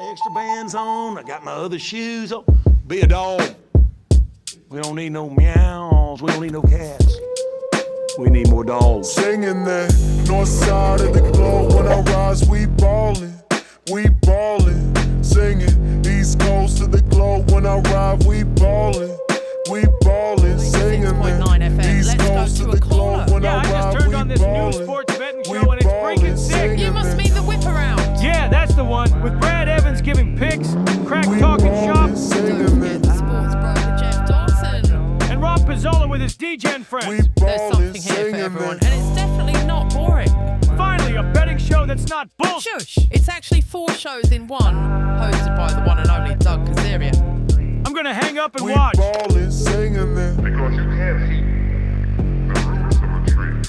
extra bands on. I got my other shoes on. Be a dog. We don't need no meows. We don't need no cats. We need more dogs. Singing that north side of the globe. When I rise, we ballin'. We ballin'. Singing east coast of the globe. When I ride, we ballin'. We ballin'. Singing that east coast of the globe. When I just ride, turned we on this new ballin'. sports betting show and it's freaking sick. You must mean the Whiparound. Yeah, that's the one. With Brad Evans giving picks, Crack talking shop, Don't forget the sports broker Geoff Dawson. and Rob Pizzola with his DGen friends. There's something here for everyone, and it's definitely not boring. Finally, a betting show that's not bullshit. Shush! It's actually 4 shows in one, hosted by the one and only Doug Kezirian. I'm gonna hang up and We watch. ballin', singing that. Because you can't hate the roots of a tree.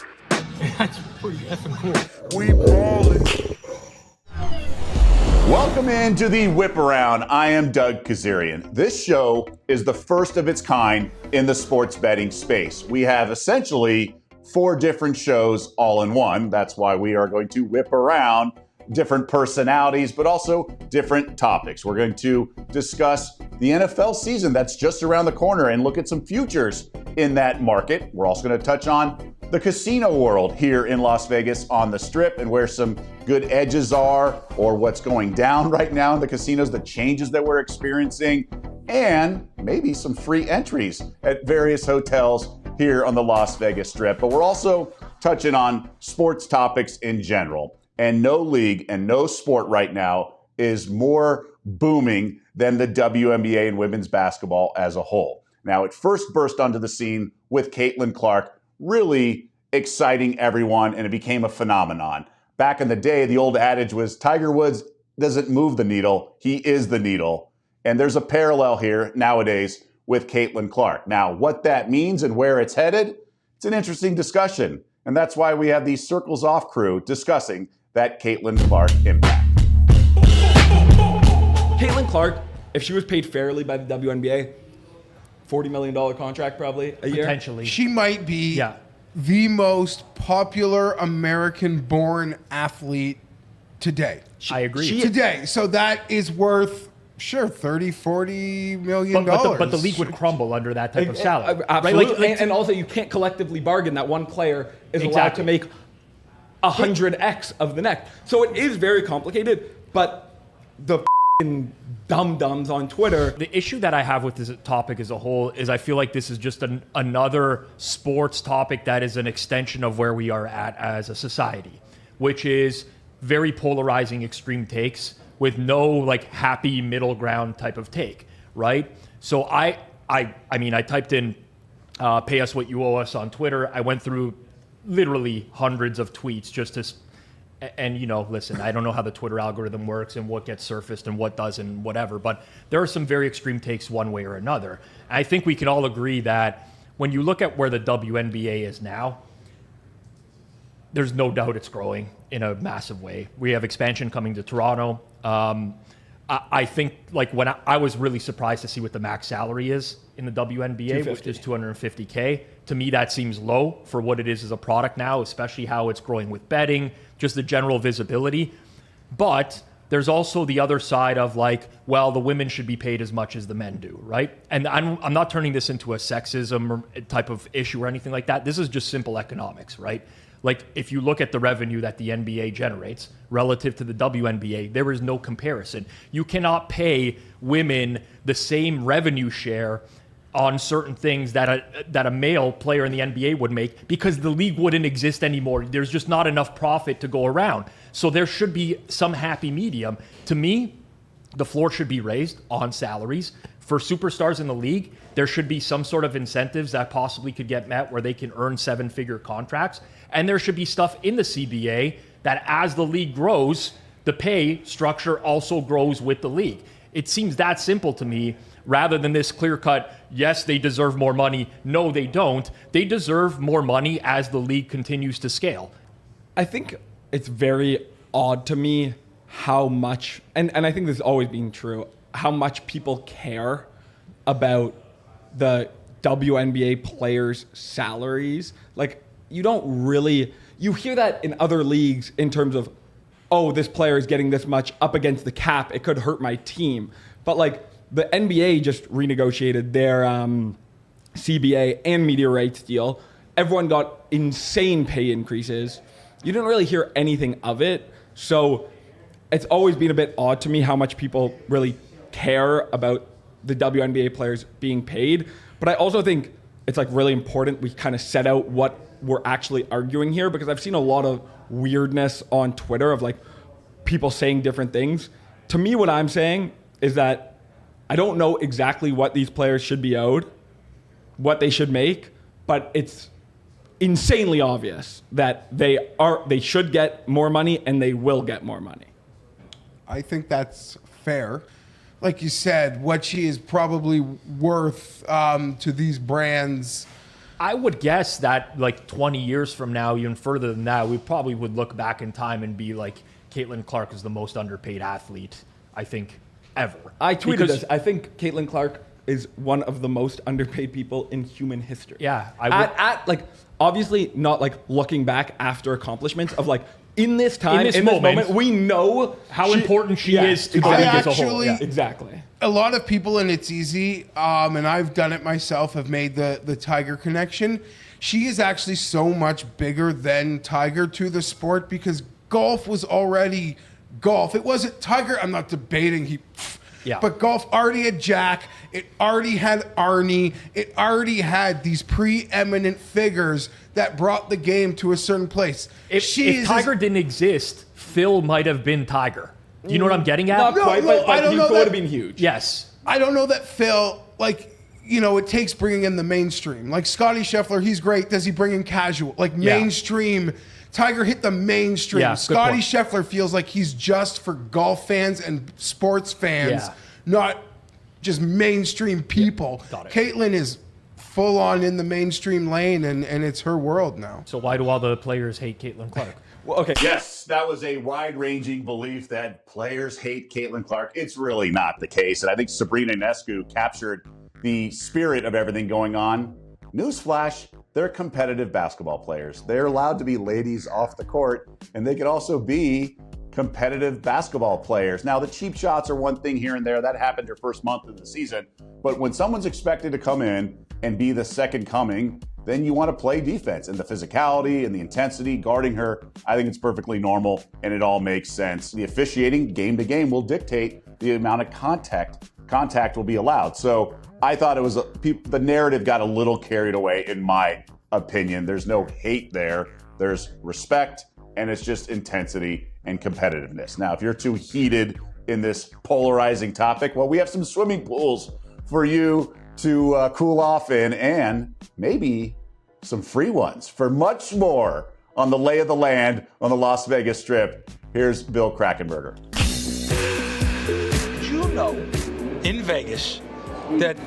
That's pretty effing cool. We ballin'. Welcome into the Whiparound. I am Doug Kezirian. This show is the first of its kind in the sports betting space. We have essentially 4 different shows all in one. That's why we are going to whip around different personalities, but also different topics. We're going to discuss the NFL season that's just around the corner and look at some futures in that market. We're also going to touch on the casino world here in Las Vegas on the Strip and where some good edges are or what's going down right now in the casinos, the changes that we're experiencing, and maybe some free entries at various hotels here on the Las Vegas Strip. But we're also touching on sports topics in general. And no league and no sport right now is more booming than the WNBA and women's basketball as a whole. Now, it first burst onto the scene with Caitlyn Clark, really exciting everyone, and it became a phenomenon. Back in the day, the old adage was Tiger Woods doesn't move the needle, he is the needle. And there's a parallel here nowadays with Caitlyn Clark. Now, what that means and where it's headed, it's an interesting discussion. And that's why we have the Circles Off crew discussing that Caitlyn Clark impact. Caitlyn Clark, if she was paid fairly by the WNBA, $40 million contract probably a year. Potentially. She might be the most popular American-born athlete today. I agree. Today. So that is worth, sure, $30, $40 million. But the league would crumble under that type of salary. Absolutely. Right? And also, you can't collectively bargain that one player is allowed to make 100x of the next. So it is very complicated, but the dum-dums on Twitter. The issue that I have with this topic as a whole is I feel like this is just another sports topic that is an extension of where we are at as a society, which is very polarizing extreme takes with no like happy middle ground type of take, right? So I mean, I typed in pay us what you owe us on Twitter. I went through literally hundreds of tweets just to, and you know, listen, I don't know how the Twitter algorithm works and what gets surfaced and what doesn't, whatever, but there are some very extreme takes one way or another. I think we can all agree that when you look at where the WNBA is now, there's no doubt it's growing in a massive way. We have expansion coming to Toronto. I think like when I was really surprised to see what the max salary is in the WNBA, which is $250K. To me, that seems low for what it is as a product now, especially how it's growing with betting, just the general visibility. But there's also the other side of like, well, the women should be paid as much as the men do, right? And I'm not turning this into a sexism type of issue or anything like that. This is just simple economics, right? Like if you look at the revenue that the NBA generates relative to the WNBA, there is no comparison. You cannot pay women the same revenue share on certain things that a male player in the NBA would make because the league wouldn't exist anymore. There's just not enough profit to go around. So there should be some happy medium. To me, the floor should be raised on salaries. For superstars in the league, there should be some sort of incentives that possibly could get met where they can earn 7-figure contracts. And there should be stuff in the CBA that as the league grows, the pay structure also grows with the league. It seems that simple to me, rather than this clear-cut, yes, they deserve more money, no, they don't. They deserve more money as the league continues to scale. I think it's very odd to me how much, and I think this has always been true, how much people care about the WNBA players' salaries. Like, you don't really, you hear that in other leagues in terms of oh, this player is getting this much up against the cap, it could hurt my team. But like the NBA just renegotiated their CBA and media rights deal. Everyone got insane pay increases. You didn't really hear anything of it. So it's always been a bit odd to me how much people really care about the WNBA players being paid. But I also think it's like really important we kind of set out what we're actually arguing here, because I've seen a lot of weirdness on Twitter of like people saying different things. To me, what I'm saying is that I don't know exactly what these players should be owed, what they should make, but it's insanely obvious that they should get more money and they will get more money. I think that's fair. Like you said, what she is probably worth to these brands. I would guess that like 20 years from now, even further than that, we probably would look back in time and be like, Caitlyn Clark is the most underpaid athlete, I think, ever. I tweeted this. I think Caitlyn Clark is one of the most underpaid people in human history. Yeah. I would, at like, obviously not like looking back after accomplishments of like, in this time, in this moment, we know how important she is to the league as a whole. Yeah. Exactly. A lot of people, and it's easy, and I've done it myself, have made the Tiger connection. She is actually so much bigger than Tiger to the sport, because golf was already golf. It wasn't Tiger. I'm not debating. But golf already had Jack. It already had Arnie. It already had these preeminent figures that brought the game to a certain place. If Tiger didn't exist, Phil might have been Tiger. Do you know what I'm getting at? Not quite, but I don't he know would that, have been huge. Yes. I don't know that Phil, like, you know, it takes bringing in the mainstream. Like Scotty Scheffler, he's great. Does he bring in casual? Like mainstream. Tiger hit the mainstream. Yeah, Scotty Scheffler feels like he's just for golf fans and sports fans, not just mainstream people. Caitlyn is full on in the mainstream lane, and it's her world now. So why do all the players hate Caitlyn Clark? Well, okay. Yes, that was a wide-ranging belief that players hate Caitlyn Clark. It's really not the case, and I think Sabrina Ionescu captured the spirit of everything going on. Newsflash, they're competitive basketball players. They're allowed to be ladies off the court, and they can also be competitive basketball players. Now, the cheap shots are one thing here and there. That happened their first month of the season. But when someone's expected to come in and be the second coming, then you want to play defense, and the physicality and the intensity guarding her. I think it's perfectly normal, and it all makes sense. The officiating game to game will dictate the amount of contact will be allowed. So I thought it was the narrative got a little carried away, in my opinion. There's no hate there. There's respect, and it's just intensity and competitiveness. Now, if you're too heated in this polarizing topic, well, we have some swimming pools for you to cool off in, and maybe some free ones. For much more on the lay of the land on the Las Vegas Strip, here's Bill Krackomberger. Did you know in Vegas that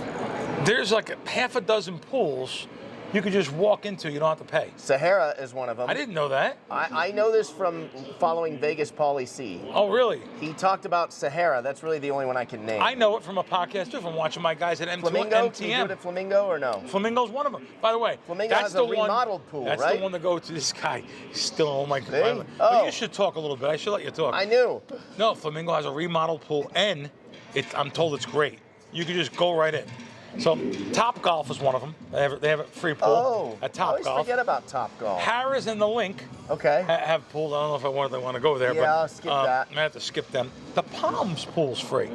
there's like half a dozen pools you could just walk into, you don't have to pay? Sahara is one of them. I didn't know that. I know this from following Vegas Pauly C. Oh, really? He talked about Sahara. That's really the only one I can name. I know it from a podcast too, from watching my guys at Flamingo? MTM. Can you do it at Flamingo or no? Flamingo's one of them. By the way, Flamingo that's has the a remodeled pool, that's right? the one to go to. This guy, he's still on my See? But Oh. you should talk a little bit. I should let you talk. I knew. No, Flamingo has a remodeled pool, and I'm told it's great. You can just go right in. So Top Golf is one of them. They have a free pool at Top I always Golf. forget about Top Golf. Harrah's and the Link Okay. have pools. I don't know if they want to go there. Yeah, but, I'll skip that. I have to skip them. The Palms pool's free.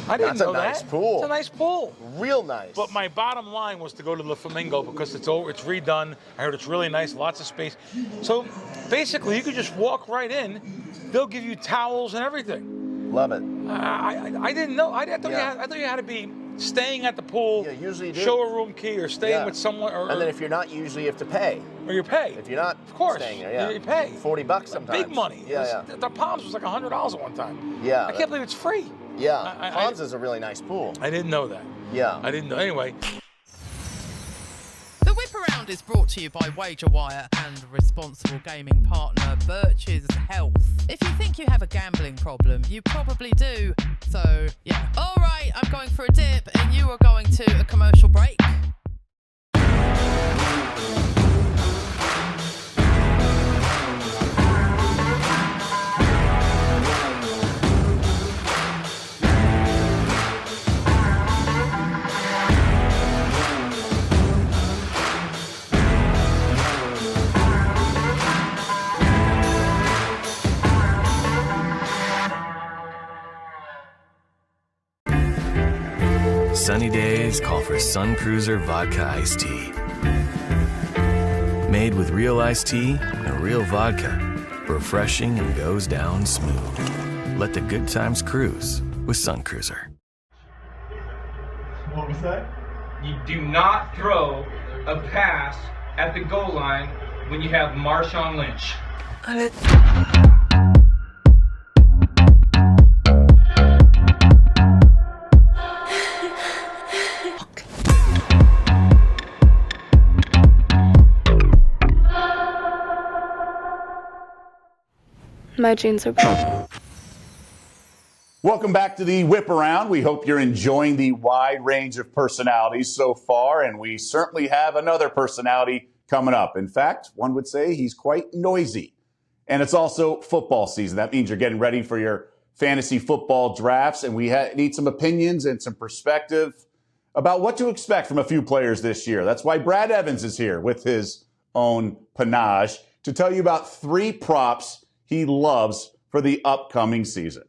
I didn't know that. That's a nice pool. It's a nice pool. Real nice. But my bottom line was to go to the Flamingo because it's redone. I heard it's really nice, lots of space. So basically, you could just walk right in. They'll give you towels and everything. Love it. I didn't know. I thought you had to be staying at the pool. Yeah, usually you do. Show a room key or staying with someone. And then if you're not, usually you have to pay. Or you pay. If you're not of course, staying there, you pay. $40 sometimes. Big money. Yeah. The Palms was like $100 at one time. Yeah. I can't believe it's free. Yeah. Palms is a really nice pool. I didn't know that. Yeah. I didn't know. Anyway. The Whiparound is brought to you by WagerWire and responsible gaming partner Birch's Health. If you think you have a gambling problem, you probably do. So, yeah. All right, I'm going for a dip and you are going to a commercial break. sunny days call for Sun Cruiser Vodka Iced Tea. Made with real iced tea and real vodka. Refreshing and goes down smooth. Let the good times cruise with Sun Cruiser. What was that? You do not throw a pass at the goal line when you have Marshawn Lynch. My jeans are brown. Welcome back to the Whiparound. We hope you're enjoying the wide range of personalities so far, and we certainly have another personality coming up. In fact, one would say he's quite noisy. And it's also football season. That means you're getting ready for your fantasy football drafts, and we need some opinions and some perspective about what to expect from a few players this year. That's why Brad Evans is here with his own panache to tell you about 3 props he loves for the upcoming season.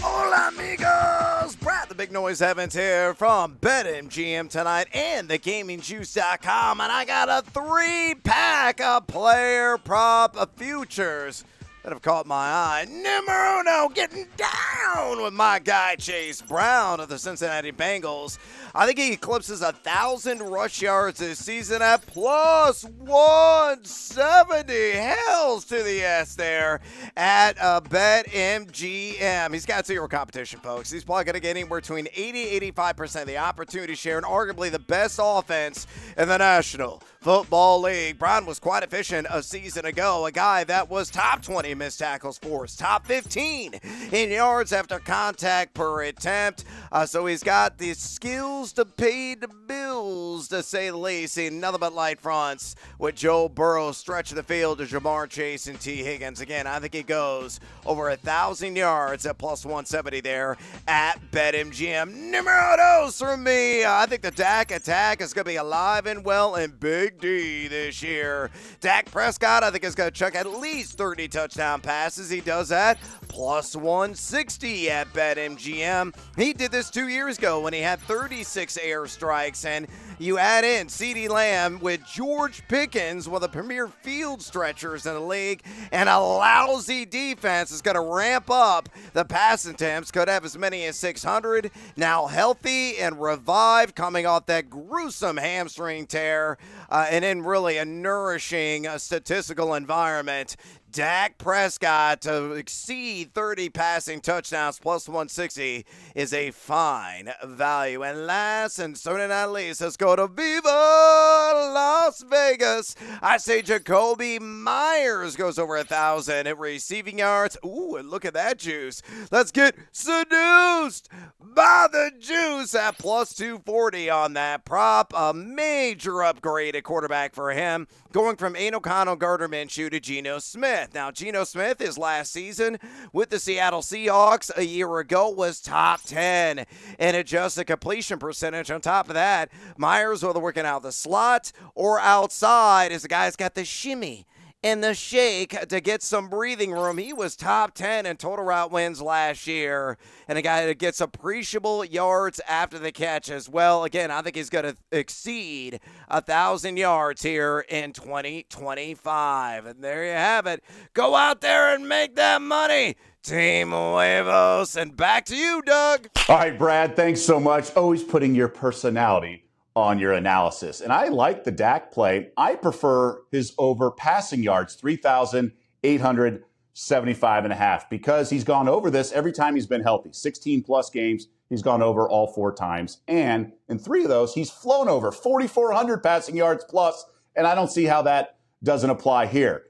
Hola, amigos! Brad the Big Noise Evans here from BetMGM tonight and thegamingjuice.com, and I got a 3-pack of player prop of futures that have caught my eye. Numero uno, getting down with my guy Chase Brown of the Cincinnati Bengals. I think he eclipses 1,000 rush yards this season at plus 170. Hells to the S there at BetMGM. He's got 0 competition, folks. He's probably going to get anywhere between 80-85% of the opportunity share and arguably the best offense in the National Football League. Brown was quite efficient a season ago, a guy that was top 20 missed tackles force, top 15 in yards after contact per attempt. So he's got the skills to pay the bills, to say the least. See nothing but light fronts with Joe Burrow stretching the field to Jamar Chase and T. Higgins. Again, I think he goes over 1,000 yards at plus 170 there at BetMGM. Numero dos for me. I think the Dak attack is going to be alive and well in Big D this year. Dak Prescott, I think, is going to chuck at least 30 touchdown passes. He does that plus 160 at BetMGM. He did this 2 years ago when he had 36 airstrikes, and you add in CeeDee Lamb with George Pickens, one of the premier field stretchers in the league, and a lousy defense is going to ramp up the pass attempts. Could have as many as 600. Now healthy and revived, coming off that gruesome hamstring tear, and in really a nourishing statistical environment. Dak Prescott to exceed 30 passing touchdowns plus 160 is a fine value. And last and certainly not least, let's go to Viva Las Vegas. I say Jacoby Myers goes over 1,000 at receiving yards. Ooh, and look at that juice. Let's get seduced by the juice at plus 240 on that prop. A major upgrade at quarterback for him, going from Aiden O'Connell, Gardner Minshew to Geno Smith. Now, Geno Smith, his last season with the Seattle Seahawks a year ago, was top 10 in adjusted completion percentage. On top of that, Myers, whether working out the slot or outside, is the guy that's got the shimmy and the shake to get some breathing room. He was top 10 in total route wins last year, and a guy that gets appreciable yards after the catch as well. Again, I think he's going to exceed 1,000 yards here in 2025. And there you have it. Go out there and make that money, Team Huevos. And back to you, Doug. All right, Brad, thanks so much. Always putting your personality on your analysis. And I like the Dak play. I prefer his over passing yards, 3,875.5, because he's gone over this every time he's been healthy. 16 plus games, he's gone over all 4 times. And in 3 of those, he's flown over 4,400 passing yards plus. And I don't see how that doesn't apply here.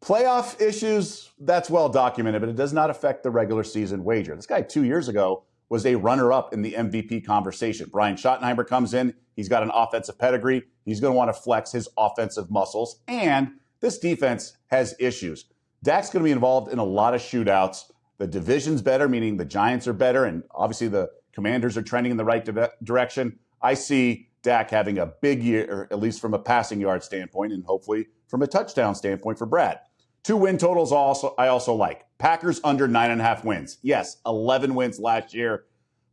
Playoff issues, that's well documented, but it does not affect the regular season wager. This guy 2 years ago was a runner-up in the MVP conversation. Brian Schottenheimer comes in. He's got an offensive pedigree. He's going to want to flex his offensive muscles. And this defense has issues. Dak's going to be involved in a lot of shootouts. The division's better, meaning the Giants are better, and obviously the Commanders are trending in the right direction. I see Dak having a big year, at least from a passing yard standpoint, and hopefully from a touchdown standpoint for Brad. 2 win totals I also like. Packers under 9.5 wins. Yes, 11 wins last year,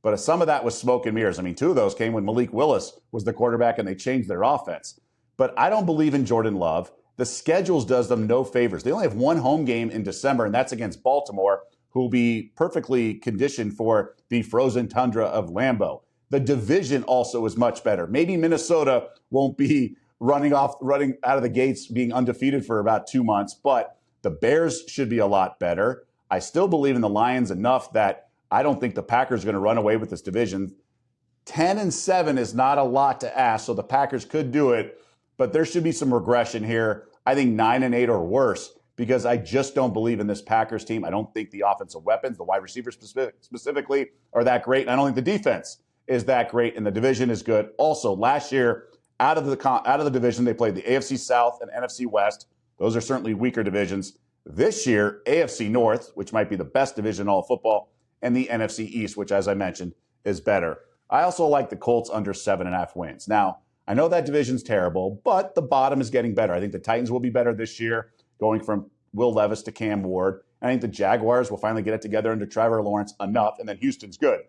but some of that was smoke and mirrors. I mean, 2 of those came when Malik Willis was the quarterback and they changed their offense. But I don't believe in Jordan Love. The schedules does them no favors. They only have 1 home game in December, and that's against Baltimore, who will be perfectly conditioned for the frozen tundra of Lambeau. The division also is much better. Maybe Minnesota won't be running out of the gates being undefeated for about 2 months, but the Bears should be a lot better. I still believe in the Lions enough that I don't think the Packers are going to run away with this division. 10-7 is not a lot to ask, so the Packers could do it, but there should be some regression here. I think 9-8 or worse, because I just don't believe in this Packers team. I don't think the offensive weapons, the wide receivers specifically, are that great. And I don't think the defense is that great, and the division is good. Also, last year, out of the division, they played the AFC South and NFC West. Those are certainly weaker divisions. This year, AFC North, which might be the best division in all of football, and the NFC East, which, as I mentioned, is better. I also like the Colts under 7.5 wins. Now, I know that division's terrible, but the bottom is getting better. I think the Titans will be better this year, going from Will Levis to Cam Ward. And I think the Jaguars will finally get it together under Trevor Lawrence enough, and then Houston's good.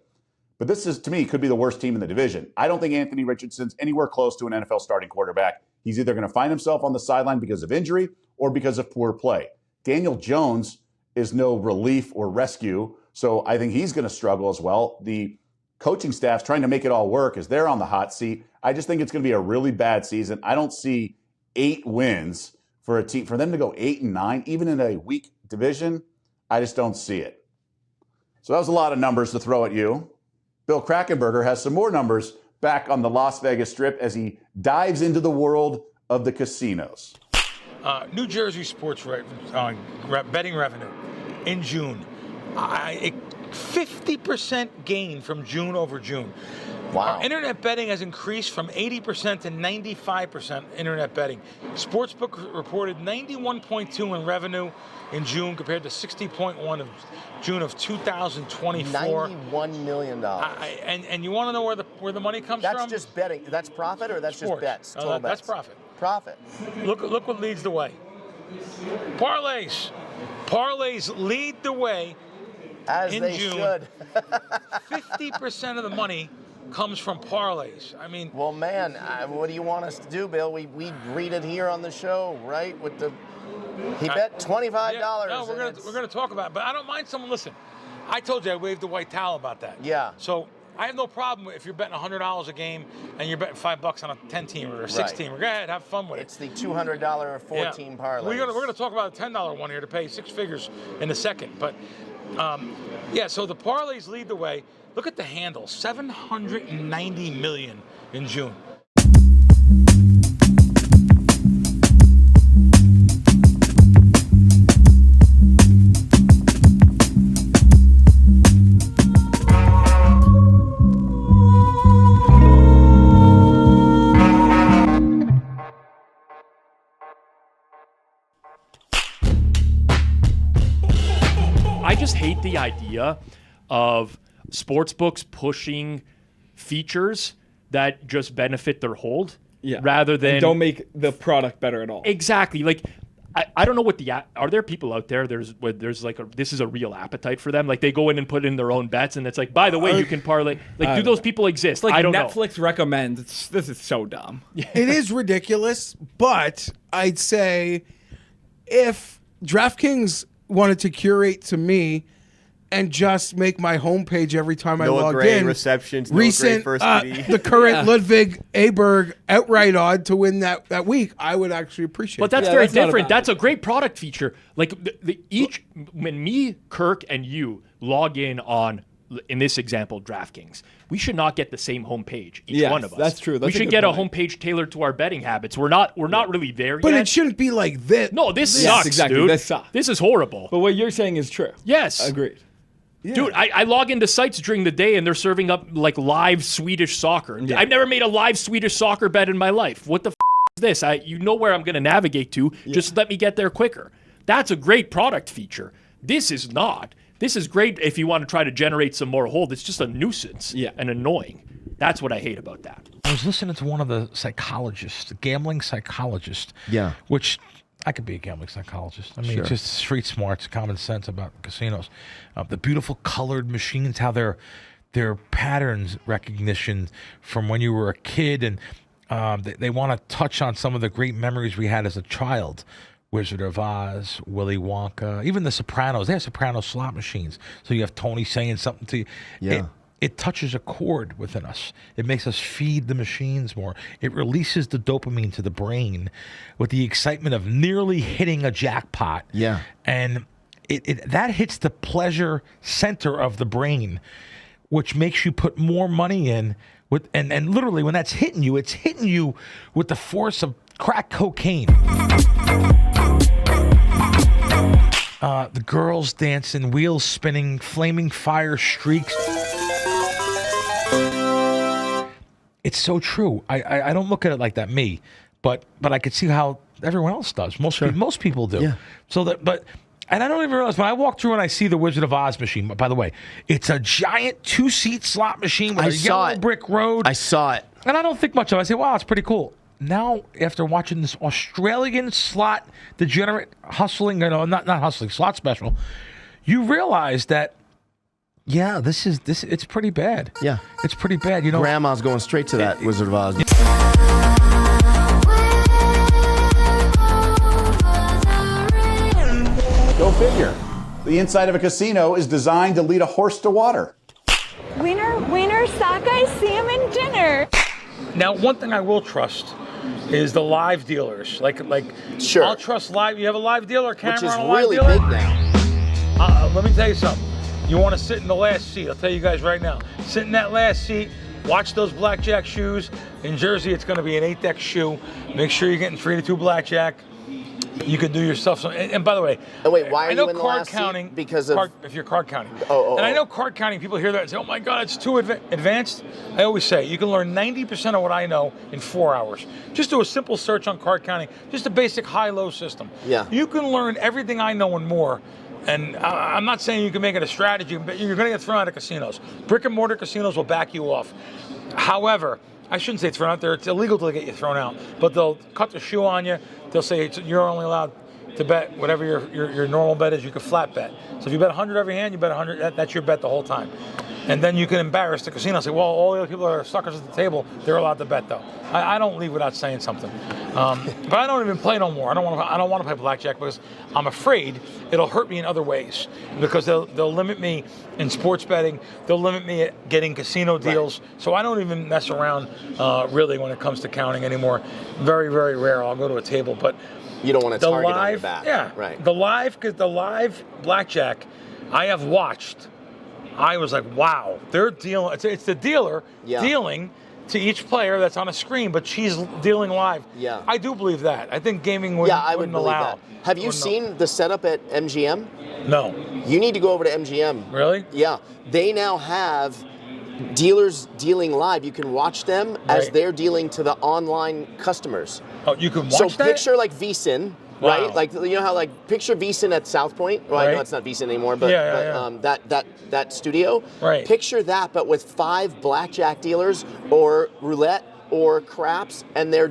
But this is, to me, could be the worst team in the division. I don't think Anthony Richardson's anywhere close to an NFL starting quarterback. He's either going to find himself on the sideline because of injury or because of poor play. Daniel Jones is no relief or rescue, so I think he's going to struggle as well. The coaching staff's trying to make it all work as they're on the hot seat. I just think it's going to be a really bad season. I don't see 8 wins for a team, for them to go 8-9, even in a weak division. I just don't see it. So that was a lot of numbers to throw at you. Bill Krackomberger has some more numbers back on the Las Vegas Strip as he dives into the world of the casinos. New Jersey sports betting revenue in June, 50% gain from June over June. Wow. Our internet betting has increased from 80% to 95% internet betting. Sportsbook reported 91.2 in revenue in June compared to 60.1 in June of 2024. $91 million. And you want to know where the money comes from? That's just betting. That's profit, or that's Sports. just bets? That's Bets? profit. Profit. Look what leads the way. Parlays. Parlays lead the way. As in they June. should. 50% of the money comes from parlays. I mean, well, man, what do you want us to do, Bill? We read it here on the show, right? With the he bet $25. No, we're gonna talk about it, but I don't mind someone. Listen, I told you I waved the white towel about that. Yeah. So I have no problem if you're betting $100 a game and you're betting $5 on a 10-teamer or a 6-teamer. Go ahead, have fun with it. It's the $200 14 parlay. We're gonna talk about a $10 one here to pay 6 figures in a second, but. So the parlays lead the way. Look at the handle, 790 million in June. I just hate the idea of sportsbooks pushing features that just benefit their hold, rather than and don't make the product better at all. Exactly. Like I don't know what are there people out there? There's like this is a real appetite for them. Like they go in and put in their own bets, and it's like, by the way, you can parlay. Like, do those people exist? Like I don't know. Netflix recommends. This is so dumb. It is ridiculous, but I'd say if DraftKings wanted to curate to me and just make my homepage every time I log in. Receptions, recent, first the current Ludwig Aberg outright odd to win that week, I would actually appreciate. But that's very different. That's a great product feature. Like when me, Kirk, and you log in on, in this example, DraftKings, we should not get the same homepage. Each one of us. That's true. We should get a homepage tailored to our betting habits. We're not really there but yet. It shouldn't be like this. No, this sucks, exactly. dude. This sucks. This is horrible. But what you're saying is true. Yes. Agreed. Yeah. Dude, I log into sites during the day and they're serving up like live Swedish soccer. Yeah. I've never made a live Swedish soccer bet in my life. What the is this? You know where I'm going to navigate to. Yeah. Just let me get there quicker. That's a great product feature. This is not. This is great if you want to try to generate some more hold. It's just a nuisance and annoying. That's what I hate about that. I was listening to one of the psychologists, the gambling psychologist. Yeah. Which I could be a gambling psychologist. I mean, Sure. it's just street smarts, common sense about casinos. The beautiful colored machines, how their patterns recognition from when you were a kid, and they want to touch on some of the great memories we had as a child. Wizard of Oz, Willy Wonka, even The Sopranos. They have Soprano slot machines. So you have Tony saying something to you. Yeah. It touches a chord within us. It makes us feed the machines more. It releases the dopamine to the brain with the excitement of nearly hitting a jackpot. Yeah. And that hits the pleasure center of the brain, which makes you put more money in. And literally, when that's hitting you, it's hitting you with the force of crack cocaine. The girls dancing, wheels spinning, flaming fire streaks. It's so true. I don't look at it like that, me, but I could see how everyone else does. Most people do. Yeah. And I don't even realize when I walk through and I see the Wizard of Oz machine. By the way, it's a giant 2-seat slot machine with a yellow brick road. I saw it, and I don't think much of it. I say, "Wow, it's pretty cool." Now, after watching this Australian slot degenerate hustling, not hustling, slot special, you realize that. Yeah, this it's pretty bad. Yeah. It's pretty bad. Grandma's going straight to that Wizard of Oz. Go figure. The inside of a casino is designed to lead a horse to water. Winner, sockeye salmon dinner. Now, one thing I will trust is the live dealers. Sure. I'll trust live. You have a live dealer camera Which is on a live really dealer? big now. Let me tell you something. You want to sit in the last seat. I'll tell you guys right now. Sit in that last seat. Watch those blackjack shoes. In Jersey, it's going to be an 8-deck shoe. Make sure you're getting 3 to 2 blackjack. You can do yourself some. And by the way, wait, why are I know you in the card last seat? counting Because of if you're card counting. Oh. And I know card counting. People hear that and say, "Oh my God, it's too advanced." I always say you can learn 90% of what I know in 4 hours. Just do a simple search on card counting. Just a basic high-low system. Yeah. You can learn everything I know and more. And I'm not saying you can make it a strategy, but you're going to get thrown out of casinos. Brick and mortar casinos will back you off. However, I shouldn't say thrown out there. It's illegal to get you thrown out. But they'll cut the shoe on you. They'll say you're only allowed to bet whatever your normal bet is. You can flat bet. So if you bet 100 every hand, you bet 100. That's your bet the whole time. And then you can embarrass the casino. Say, well, all the other people that are suckers at the table, they're allowed to bet though. I don't leave without saying something. But I don't even play no more. I don't want to play blackjack because I'm afraid it'll hurt me in other ways. Because they'll limit me in sports betting. They'll limit me at getting casino deals. Right. So I don't even mess around really when it comes to counting anymore. Very, very rare. I'll go to a table, but you don't want to target on your back. Yeah, right. The live blackjack I have watched. I was like, wow, they're dealing. It's the dealer dealing to each player that's on a screen, but she's dealing live. Yeah. I do believe that. I think gaming wouldn't allow. That. Have you seen the setup at MGM? No. You need to go over to MGM. Really? Yeah. They now have dealers dealing live. You can watch them as they're dealing to the online customers. Oh, you can watch that? So picture like VSiN. Wow. Right, like you know how picture VSiN at South Point. Well, I know it's not VSiN anymore, but, that studio. Right. Picture that, but with 5 blackjack dealers or roulette or craps, and they're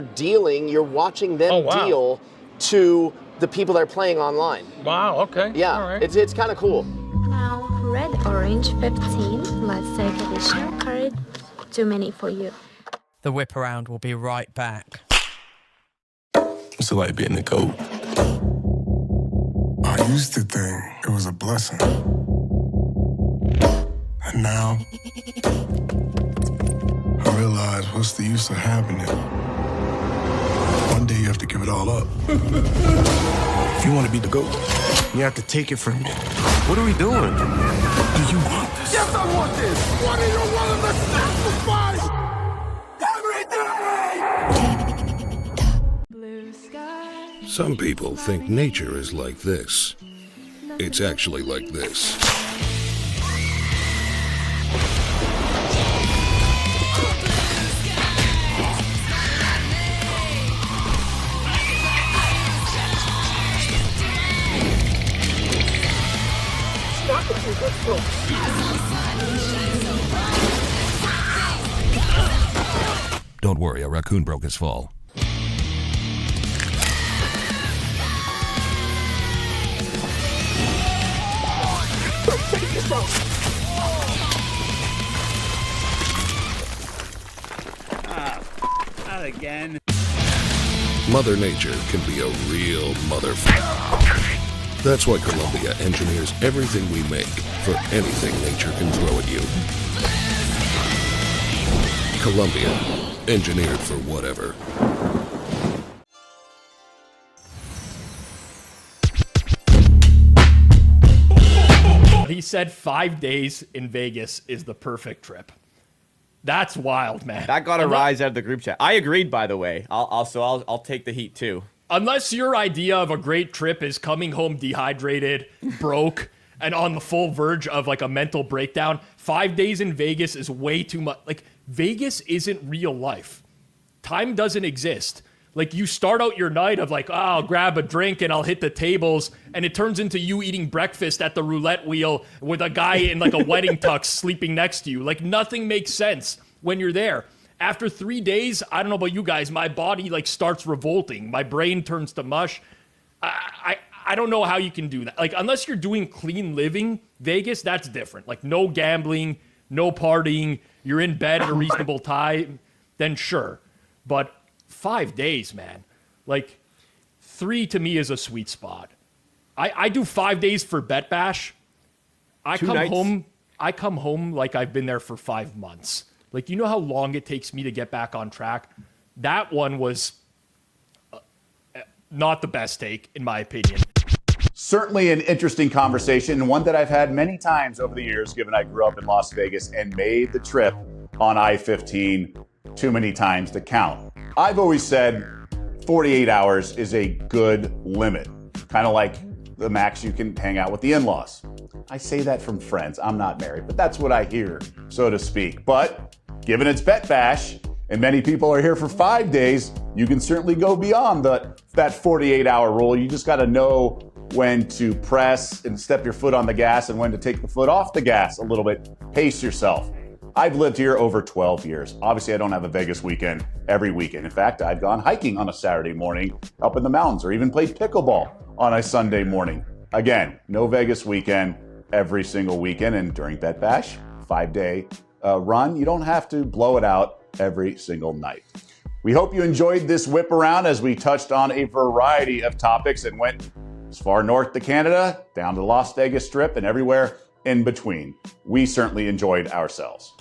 dealing. You're watching them deal to the people that are playing online. Wow. Okay. Yeah. All right. It's kind of cool. Now, red, orange, 15. Let's take additional card. Too many for you. The Whiparound will be right back. What's it like being the GOAT? I used to think it was a blessing. And now, I realize what's the use of having it? One day you have to give it all up. If you want to be the GOAT, you have to take it from me. What are we doing? Do you want this? Yes, I want this! What are you willing to sacrifice? Some people think nature is like this. It's actually like this. Don't worry, a raccoon broke his fall. Not again. Mother Nature can be a real motherfucker. That's why Columbia engineers everything we make for anything nature can throw at you. Columbia, engineered for whatever. He said 5 days in Vegas is the perfect trip. That's wild, man. That got a rise out of the group chat. I agreed, by the way. I'll take the heat too. Unless your idea of a great trip is coming home dehydrated, broke, and on the full verge of like a mental breakdown, 5 days in Vegas is way too much. Like, Vegas isn't real life. Time doesn't exist. Like, you start out your night of like, oh, I'll grab a drink and I'll hit the tables, and it turns into you eating breakfast at the roulette wheel with a guy in like a wedding tux sleeping next to you. Like, nothing makes sense when you're there. After 3 days, I don't know about you guys, my body like starts revolting. My brain turns to mush. I don't know how you can do that. Like, unless you're doing clean living, Vegas, that's different. Like, no gambling, no partying, you're in bed at a reasonable time, then sure. But 5 days, man. Like, 3 to me is a sweet spot. I do 5 days for Bet Bash. I come home like I've been there for 5 months. Like, you know how long it takes me to get back on track? That one was not the best take, in my opinion. Certainly an interesting conversation, and one that I've had many times over the years, given I grew up in Las Vegas and made the trip on I-15 too many times to count. I've always said 48 hours is a good limit, kind of like the max you can hang out with the in-laws. I say that from friends. I'm not married, but that's what I hear, so to speak. But given it's Bet Bash, and many people are here for 5 days, you can certainly go beyond that 48-hour rule. You just got to know when to press and step your foot on the gas and when to take the foot off the gas a little bit. Pace yourself. I've lived here over 12 years. Obviously, I don't have a Vegas weekend every weekend. In fact, I've gone hiking on a Saturday morning up in the mountains, or even played pickleball on a Sunday morning. Again, no Vegas weekend every single weekend. And during Bet Bash, 5-day run, you don't have to blow it out every single night. We hope you enjoyed this whip around as we touched on a variety of topics and went as far north to Canada, down to the Las Vegas Strip, and everywhere in between. We certainly enjoyed ourselves.